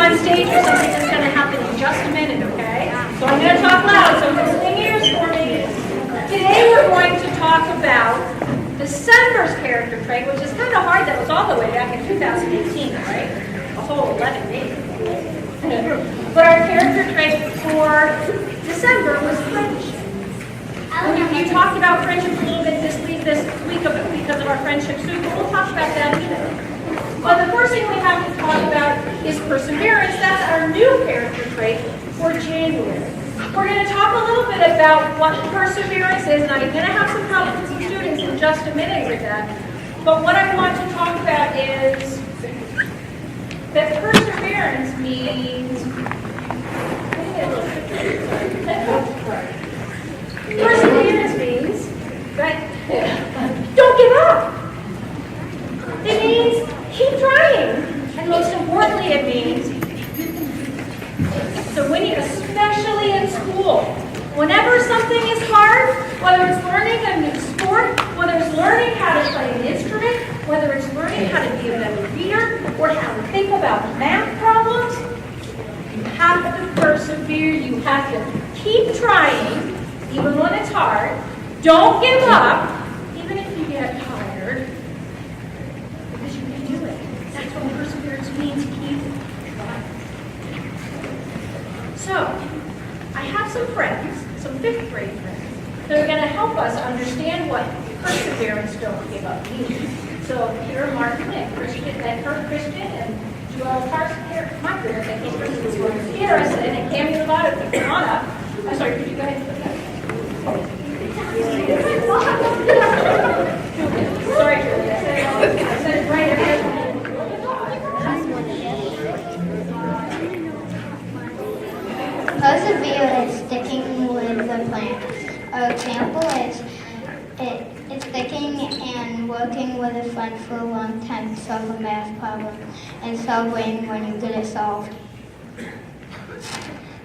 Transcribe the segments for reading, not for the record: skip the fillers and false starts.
on stage for something that's going to happen in just a minute, okay? So I'm going to talk loud, so listen ears for me. Today we're going to talk about December's character trait, which is kind of hard. That was all the way back in 2018, right? A whole 11 days. But our character trait for December was friendship. You talked about friendship a little bit this week because of our friendship soup, but we'll talk about that too. But the first thing we have to talk about is perseverance. That's our new character trait for January. We're going to talk a little bit about what perseverance is, and I'm going to have some help from some students in just a minute with that. But what I want to talk about is that perseverance means... Perseverance means that don't give up. It means keep trying. And most importantly, it means, so when you, especially in school, whenever something is hard, whether it's learning a new sport, whether it's learning how to play an instrument, whether it's learning how to be a better reader, or how to think about math problems, you have to persevere. You have to keep trying, even when it's hard. Don't give up, even if you get tired, because you can do it. That's what perseverance means, keep trying. So, I have some friends, some 5th grade friends, that are going to help us understand what perseverance, don't give up means. So, here are Martin and Christian, and Kurt Christian, and Joel Carson, my career, and Harrison, and Cammy Lovato, come on up. I'm sorry, could you go ahead and put that? Sorry, Julie, I said it right here. Persevere is sticking with the plan. An example is it's sticking and working with a friend for a long time to solve a math problem and celebrating when you get it solved.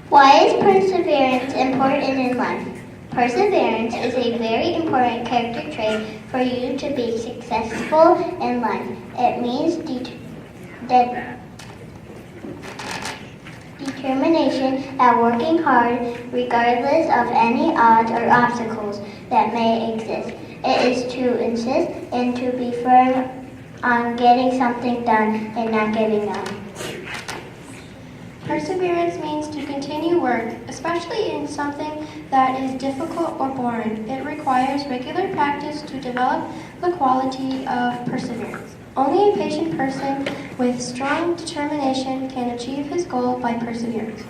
Why is perseverance important in life? Perseverance is a very important character trait for you to be successful in life. It means determination at working hard regardless of any odds or obstacles that may exist. It is to insist and to be firm on getting something done and not giving up. Perseverance means to continue work, especially in something that is difficult or boring. It requires regular practice to develop the quality of perseverance. Only a patient person with strong determination can achieve his goal by perseverance.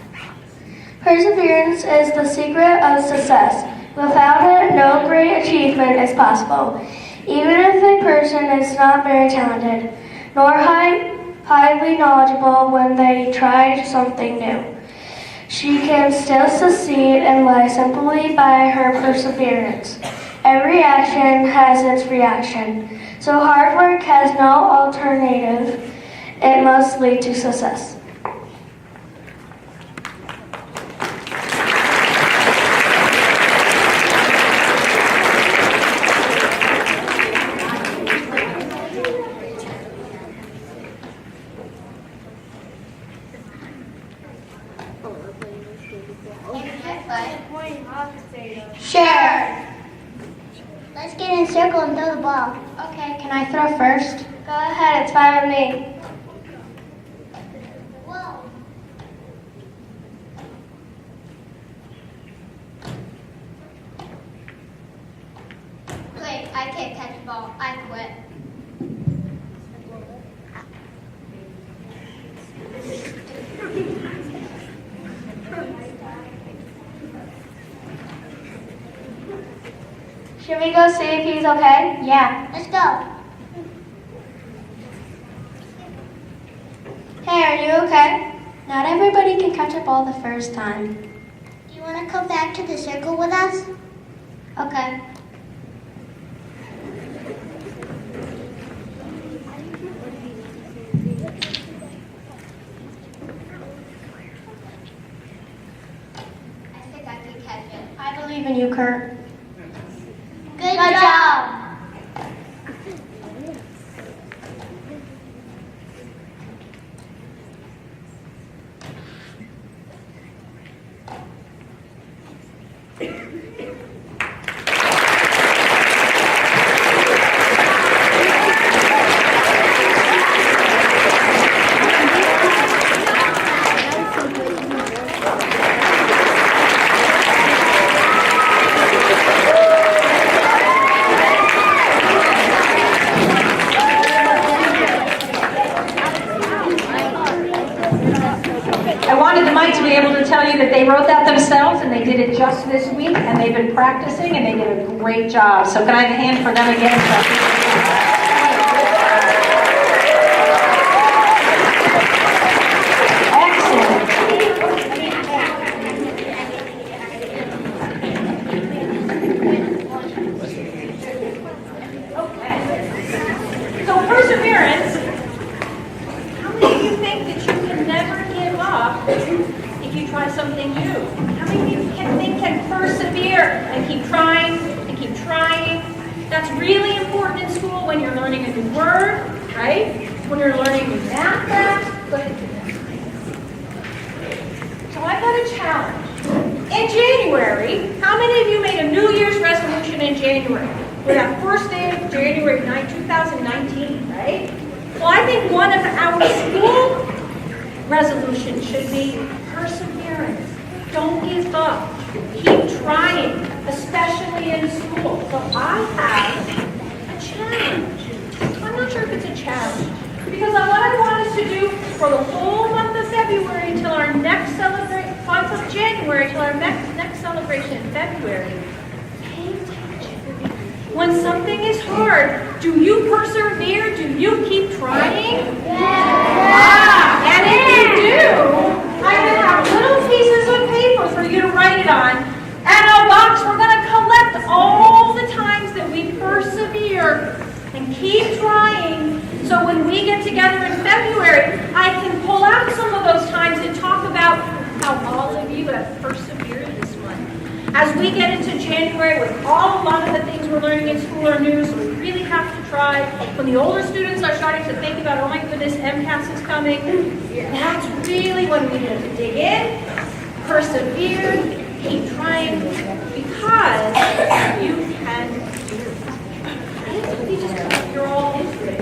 Perseverance is the secret of success. Without it, no great achievement is possible. Even if a person is not very talented, nor highly knowledgeable when they try something new, she can still succeed in life simply by her perseverance. Every action has its reaction, so hard work has no alternative. It must lead to success. Sure. Let's get in a circle and throw the ball. Okay, can I throw first? Go ahead, it's fine with me. Whoa. Great, I can't catch the ball. I quit. Should we go see if he's okay? Yeah. Let's go. Hey, are you okay? Not everybody can catch a ball the first time. Do you want to come back to the circle with us? Okay. I think I can catch it. I believe in you, Kurt. Good job. I wanted the mic to be able to tell you that they wrote that themselves and they did it just this week and they've been practicing and they did a great job. So can I have a hand for them again? Excellent. Okay. So perseverance. How many of you think that you can never give up if you try something new? How many of you can persevere and keep trying and keep trying? That's really important in school when you're learning a new word, right? When you're learning new math facts. Go ahead. So I've got a challenge. In January, how many of you made a New Year's resolution in January? We're that first day of January 2019, right? Well, I think one of our school resolutions should be perseverance. Don't give up. Keep trying, especially in school. So I have a challenge. I'm not sure if it's a challenge. Because what I want us to do for the whole month of February until our next month of January, until our next celebration in February, pay attention. When something is hard, do you persevere? Do you keep trying? Yeah. And if you do, I'm going to have little pieces of paper for you to write it on. And a box, we're going to collect all the times that we persevere and keep trying. So when we get together in February, I can pull out some of those times and talk about how all of you have persevered this month. As we get into January with a lot of the things we're learning in school are new, so we really have to try. When the older students are starting to think about, oh my goodness, MCAS is coming, that's really when we need to dig in, persevere, keep trying, because you can do it. You just come, you're all into it.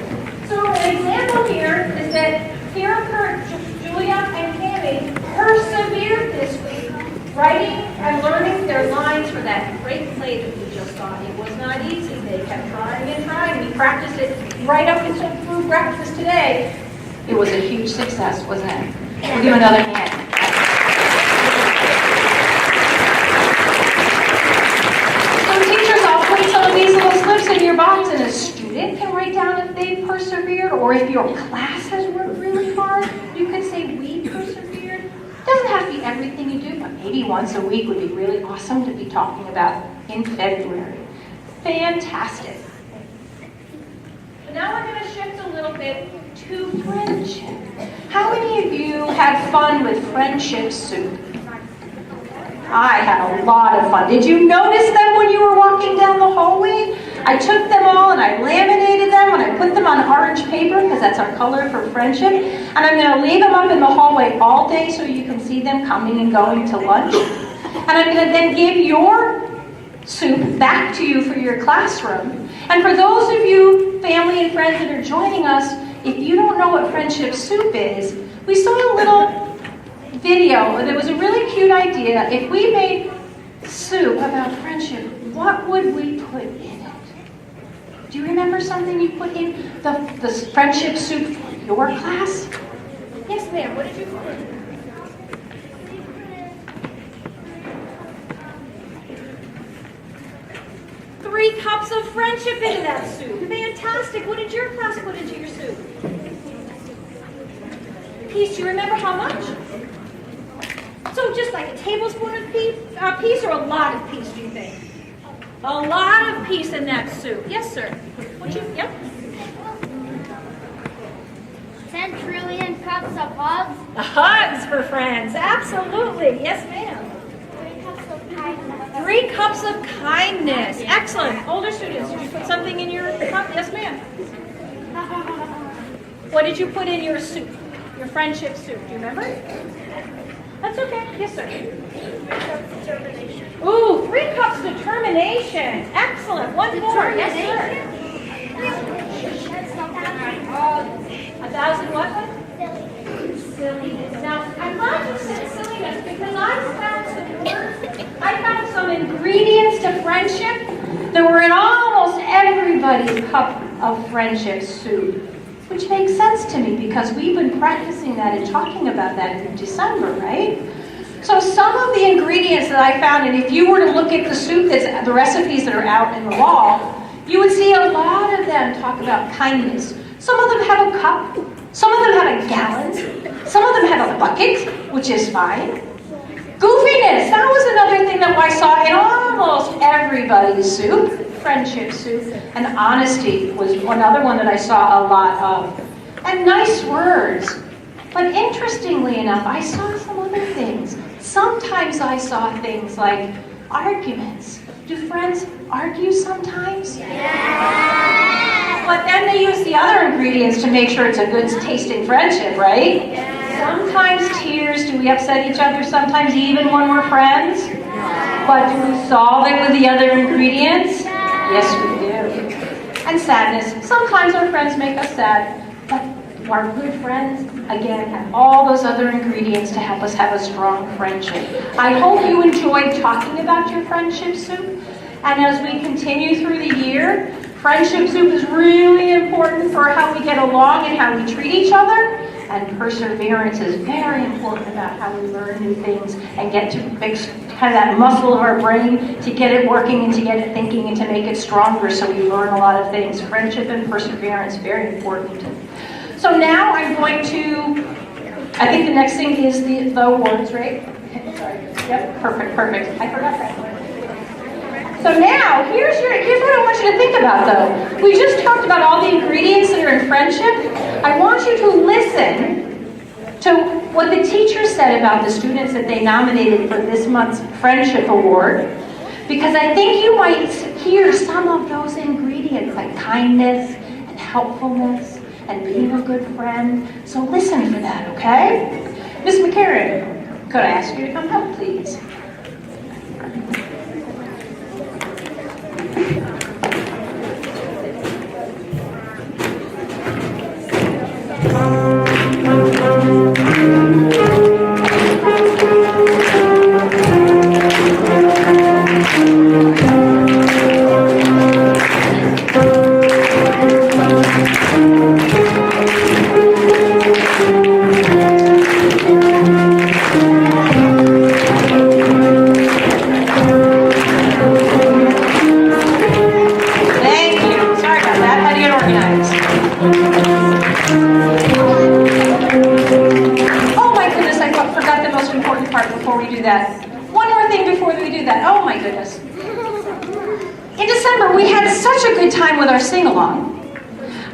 So an example here is that Kara, Kurt, Julia, and Cammie persevered this week, writing and learning their lines for that great play that we just saw. It was not easy. They kept trying and trying. We practiced it right up until through breakfast today. It was a huge success, wasn't it? We'll give another hand. So teachers, I'll put some of these little slips in your box, and a student can write down if they persevered, or if your class has worked really hard, you could say we persevered. It doesn't have to be everything you do, but maybe once a week would be really awesome to be talking about in February. Fantastic. But now we're going to shift a little bit to friendship. How many of you had fun with friendship soup? I had a lot of fun. Did you notice them when you were walking down the hallway? I took them all and I laminated them and I put them on orange paper because that's our color for friendship. And I'm going to leave them up in the hallway all day so you can see them coming and going to lunch. And I'm going to then give your soup back to you for your classroom. And for those of you, family and friends that are joining us, if you don't know what friendship soup is, we saw a little video that was a really cute idea. If we made soup about friendship, what would we put in it? Do you remember something you put in the friendship soup for your class? Yes, ma'am. What did you put in? 3 cups of friendship into that soup. Fantastic. What did your class put into your soup? Peace. Do you remember how much? So just like a tablespoon of peace or a lot of peace, do you think? A lot of peace in that soup. Yes, sir. Would you? Yep. 10 trillion cups of hugs. Hugs for friends. Absolutely. Yes, ma'am. 3 cups of kindness. 3 cups of kindness. Excellent. Older students, did you put something in your cup? Yes, ma'am. What did you put in your soup? Your friendship soup. Do you remember? That's okay. Yes, sir. 3 cups of determination. Ooh, 3 cups of determination. Excellent. One more. Yes, sir. 1,000 what? Silliness. Now, I'm glad you said silliness because I found some ingredients to friendship that were in almost everybody's cup of friendship soup. which makes sense to me because we've been practicing that and talking about that in December, right? So some of the ingredients that I found, and if you were to look at the soup, the recipes that are out in the wall, you would see a lot of them talk about kindness. Some of them have a cup, some of them have a gallon, some of them have a bucket, which is fine. Goofiness, that was another thing that I saw in almost everybody's soup. Friendship soup. And honesty was another one that I saw a lot of. And nice words. But interestingly enough, I saw some other things. Sometimes I saw things like arguments. Do friends argue sometimes? Yeah. But then they use the other ingredients to make sure it's a good tasting friendship, right? Yeah. Sometimes tears. Do we upset each other sometimes even when we're friends? Yeah. But do we solve it with the other ingredients? Yes, we do. And sadness. Sometimes our friends make us sad, but our good friends, again, have all those other ingredients to help us have a strong friendship. I hope you enjoyed talking about your friendship soup. And as we continue through the year, friendship soup is really important for how we get along and how we treat each other. And perseverance is very important about how we learn new things and get to fix kind of that muscle of our brain to get it working and to get it thinking and to make it stronger so we learn a lot of things. Friendship and perseverance, very important. So now I'm going to, I think the next thing is the awards, right? Sorry. Yep, perfect. I forgot that one. So now, here's what I want you to think about though. We just talked about all the ingredients that are in friendship. I want you to listen to what the teacher said about the students that they nominated for this month's Friendship Award, because I think you might hear some of those ingredients like kindness and helpfulness and being a good friend. So listen for that, okay? Miss McCarran, could I ask you to come up, please?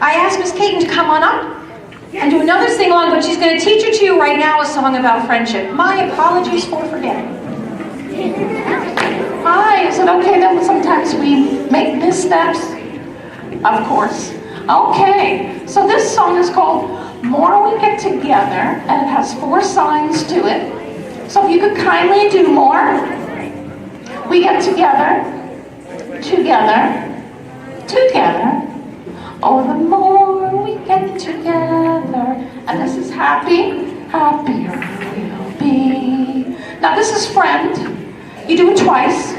I asked Miss Caton to come on up and do another sing-along, but she's going to teach it to you right now, a song about friendship. My apologies for forgetting. Hi, is it okay that sometimes we make missteps? Of course. Okay, so this song is called More We Get Together, and it has 4 signs to it. So if you could kindly do more. We get together, together, together. Oh, the more we get together, and this is happy, happier we'll be. Now this is friend. You do it twice.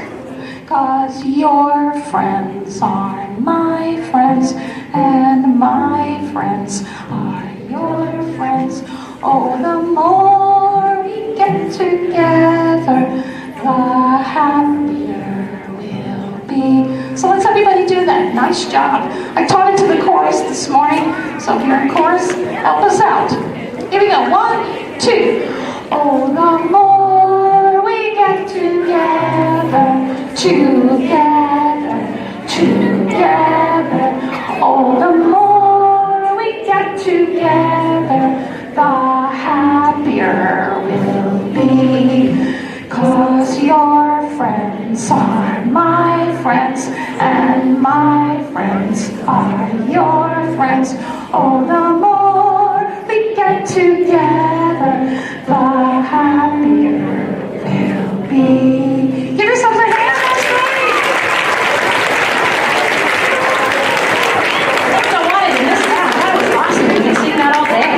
'Cause your friends are my friends, and my friends are your friends. Oh, the more we get together, the happier we'll be. So let's everybody do that. Nice job. I taught it to the chorus this morning, so if you're in chorus, help us out. Here we go. 1, 2. Oh, the more we get together, together, together. Oh, the more we get together, the happier we'll be. 'Cause your friends are my friends, and my friends are your friends. Oh, the more we get together, the happier we'll be. Give yourselves a hand. I don't know why I missed that. That was awesome. We can sing that all day.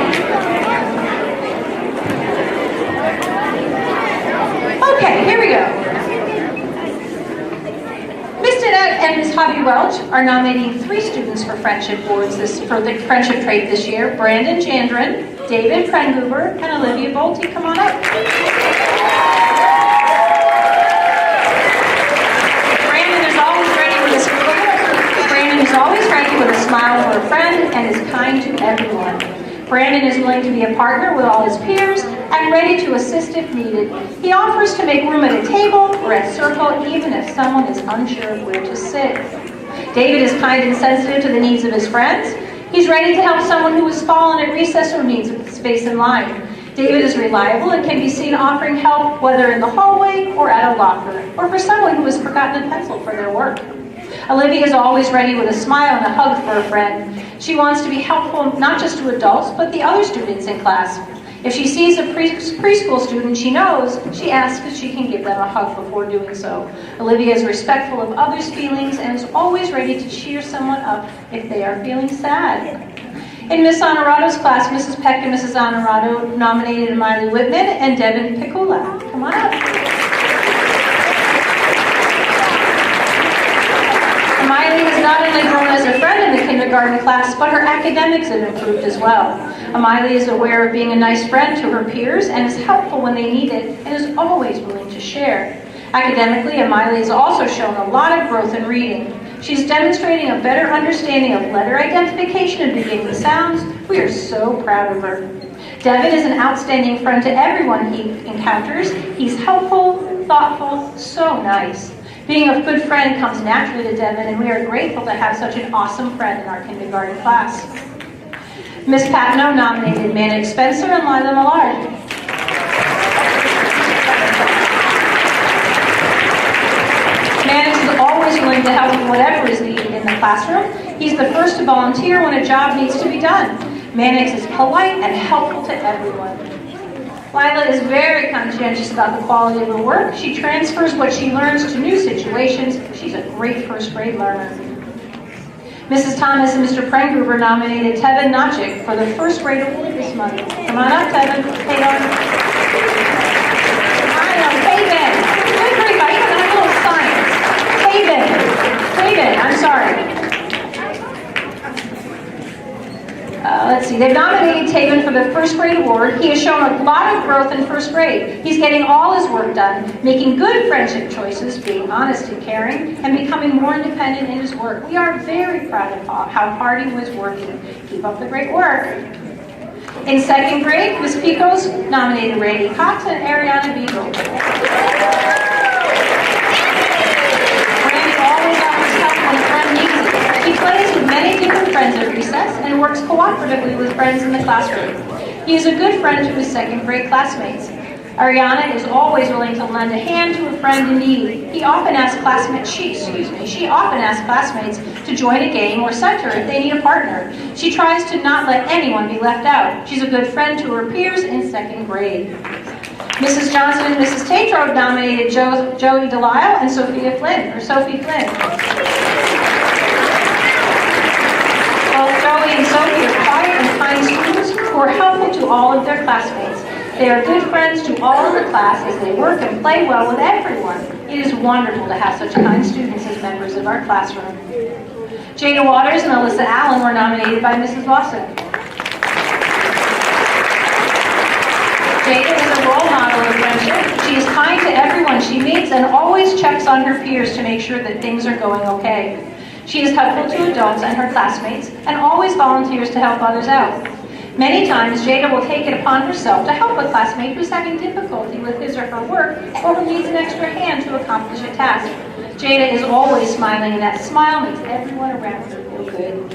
Okay, here we go. Mr. and Ms. Hobby Welch are nominating 3 students for friendship awards for the friendship trait this year. Brandon Jandrin, David Prenguber, and Olivia Bolte. Come on up. Brandon is always ready with a smile for a friend and is kind to everyone. Brandon is willing to be a partner with all his peers and ready to assist if needed. He offers to make room at a table or at circle even if someone is unsure of where to sit. David is kind and sensitive to the needs of his friends. He's ready to help someone who has fallen at recess or needs space in line. David is reliable and can be seen offering help whether in the hallway or at a locker, or for someone who has forgotten a pencil for their work. Olivia is always ready with a smile and a hug for a friend. She wants to be helpful not just to adults, but the other students in class. If she sees a preschool student she knows, she asks if she can give them a hug before doing so. Olivia is respectful of others' feelings and is always ready to cheer someone up if they are feeling sad. In Miss Honorado's class, Mrs. Peck and Mrs. Honorado nominated Miley Whitman and Devin Picula. Come on up. Miley has not only grown as a friend in the kindergarten class, but her academics have improved as well. Miley is aware of being a nice friend to her peers and is helpful when they need it and is always willing to share. Academically, Miley has also shown a lot of growth in reading. She's demonstrating a better understanding of letter identification and beginning sounds. We are so proud of her. Devin is an outstanding friend to everyone he encounters. He's helpful, thoughtful, so nice. Being a good friend comes naturally to Devin, and we are grateful to have such an awesome friend in our kindergarten class. Miss Patno nominated Manic Spencer and Lila Millard. Mannix is always willing to help with whatever is needed in the classroom. He's the first to volunteer when a job needs to be done. Mannix is polite and helpful to everyone. Lila is very conscientious about the quality of her work. She transfers what she learns to new situations. She's a great first grade learner. Mrs. Thomas and Mr. Prengruber nominated Tevin Nachik for the first grade award this month. Come on up, Tevin. Hey, Tevin. Good grief, I even have a little sign. Tevin, I'm sorry. Let's see, they've nominated Taven for the first grade award. He has shown a lot of growth in first grade. He's getting all his work done, making good friendship choices, being honest and caring, and becoming more independent in his work. We are very proud of how hard he was working. Keep up the great work. In second grade, Miss Picos nominated Randy Cox and Ariana Beagle. Randy always offers help when a friend needs it. He plays with many different friends at recess and works cooperatively with friends in the classroom. He is a good friend to his second grade classmates. Ariana is always willing to lend a hand to a friend in need. She often asks classmates to join a game or center if they need a partner. She tries to not let anyone be left out. She's a good friend to her peers in second grade. Mrs. Johnson and Mrs. Tatro nominated Joey Delisle and Sophie Flynn. Both Joey and Sophie are quiet and kind students who are helpful to all of their classmates. They are good friends to all of the class as they work and play well with everyone. It is wonderful to have such kind students as members of our classroom. Jada Waters and Alyssa Allen were nominated by Mrs. Lawson. Jada is a role model of friendship. She is kind to everyone she meets and always checks on her peers to make sure that things are going okay. She is helpful to adults and her classmates and always volunteers to help others out. Many times, Jada will take it upon herself to help a classmate who's having difficulty with his or her work or who needs an extra hand to accomplish a task. Jada is always smiling, and that smile makes everyone around her feel good.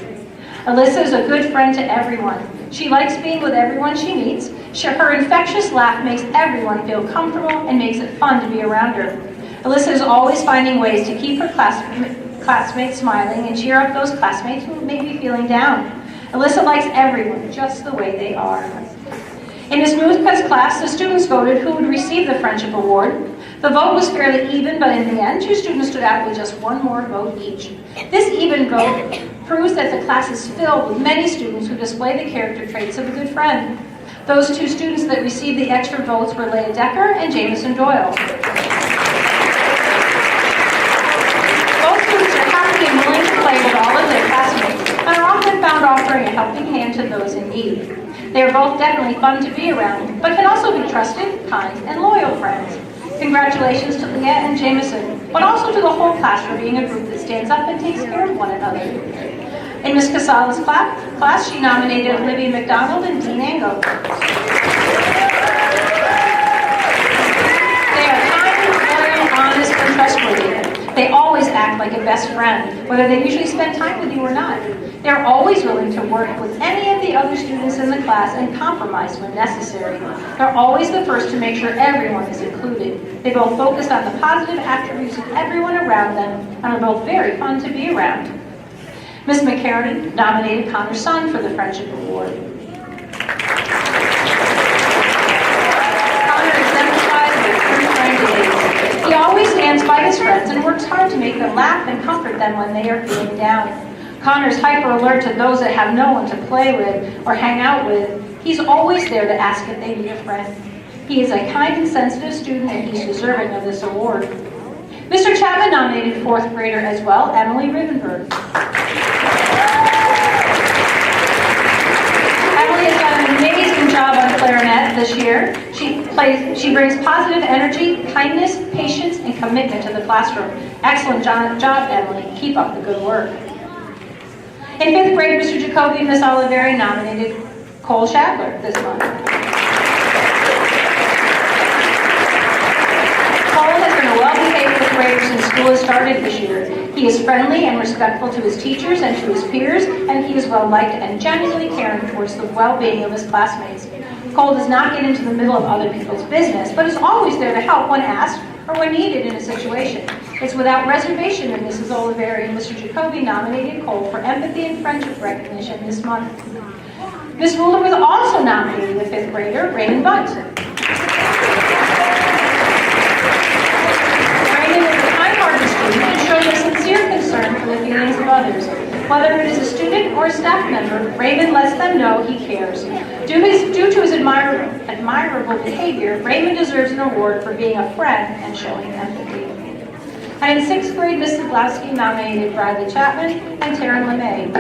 Alyssa is a good friend to everyone. She likes being with everyone she meets. Her infectious laugh makes everyone feel comfortable and makes it fun to be around her. Alyssa is always finding ways to keep her classmates smiling and cheer up those classmates who may be feeling down. Alyssa likes everyone just the way they are. In Ms. Muthka's class, the students voted who would receive the Friendship Award. The vote was fairly even, but in the end, 2 students stood out with just 1 more vote each. This even vote proves that the class is filled with many students who display the character traits of a good friend. Those 2 students that received the extra votes were Leah Decker and Jameson Doyle. Both students are happy and offering a helping hand to those in need. They are both definitely fun to be around, but can also be trusted, kind, and loyal friends. Congratulations to Leah and Jameson, but also to the whole class for being a group that stands up and takes care of one another. In Ms. Casala's class, she nominated Olivia McDonald and Dean Ango. They are kind, loyal, honest, and trustworthy. They always act like a best friend, whether they usually spend time with you or not. They're always willing to work with any of the other students in the class and compromise when necessary. They're always the first to make sure everyone is included. They both focus on the positive attributes of everyone around them and are both very fun to be around. Ms. McCarran nominated Connor's son for the Friendship Award. Connor exemplifies what true friend is. He always stands by his friends and works hard to make them laugh and comfort them when they are feeling down. Connor's hyper alert to those that have no one to play with or hang out with. He's always there to ask if they need a friend. He is a kind and sensitive student, and he's deserving of this award. Mr. Chapman nominated fourth grader as well, Emily Rivenberg. Emily has done an amazing job on clarinet this year. She brings positive energy, kindness, patience, and commitment to the classroom. Excellent job, Emily. Keep up the good work. In fifth grade, Mr. Jacoby and Ms. Oliveri nominated Cole Shadler this month. Cole has been a well-behaved fifth grader since school has started this year. He is friendly and respectful to his teachers and to his peers, and he is well-liked and genuinely caring towards the well-being of his classmates. Cole does not get into the middle of other people's business, but is always there to help when asked or when needed in a situation. It's without reservation that Mrs. Oliveri and Mr. Jacoby nominated Cole for empathy and friendship recognition this month. Ms. Ruler was also nominated a fifth grader, Raymond Bunt. Raymond is a kind-hearted student and shows a sincere concern for the feelings of others. Whether it is a student or a staff member, Raymond lets them know he cares. Due to his admirable behavior, Raymond deserves an award for being a friend and showing empathy. And in sixth grade, Ms. Zaglowski nominated Bradley Chapman and Taryn LeMay.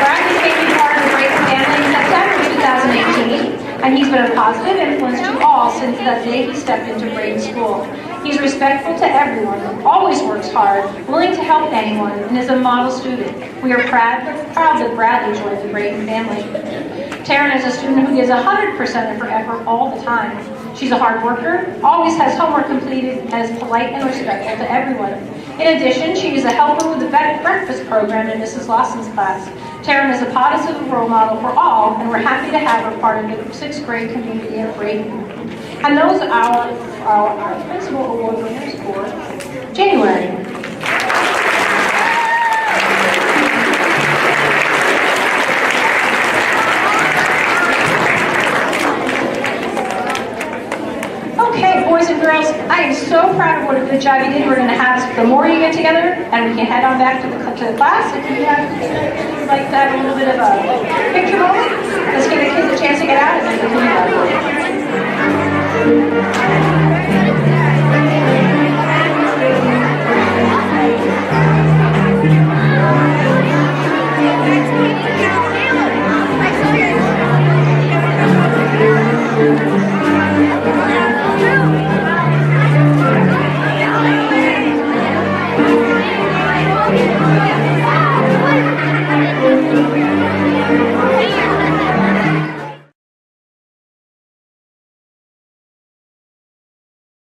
Bradley came to be part of the Brayton family in September 2018, and he's been a positive influence to all since that day he stepped into Brayton School. He's respectful to everyone, always works hard, willing to help anyone, and is a model student. We are proud that Bradley joined the Brayton family. Taryn is a student who gives 100% of her effort all the time. She's a hard worker, always has homework completed, and is polite and respectful to everyone. In addition, she is a helper with the breakfast program in Mrs. Lawson's class. Taryn is a positive role model for all, and we're happy to have her part of the sixth grade community at Brayton. And those are our principal award winners for January. Okay, boys and girls, I am so proud of what a good job you did. We're going to have, the more you get together, and we can head on back to the class. If you would like to have a little bit of a picture moment, let's give the kids a chance to get out and then continue.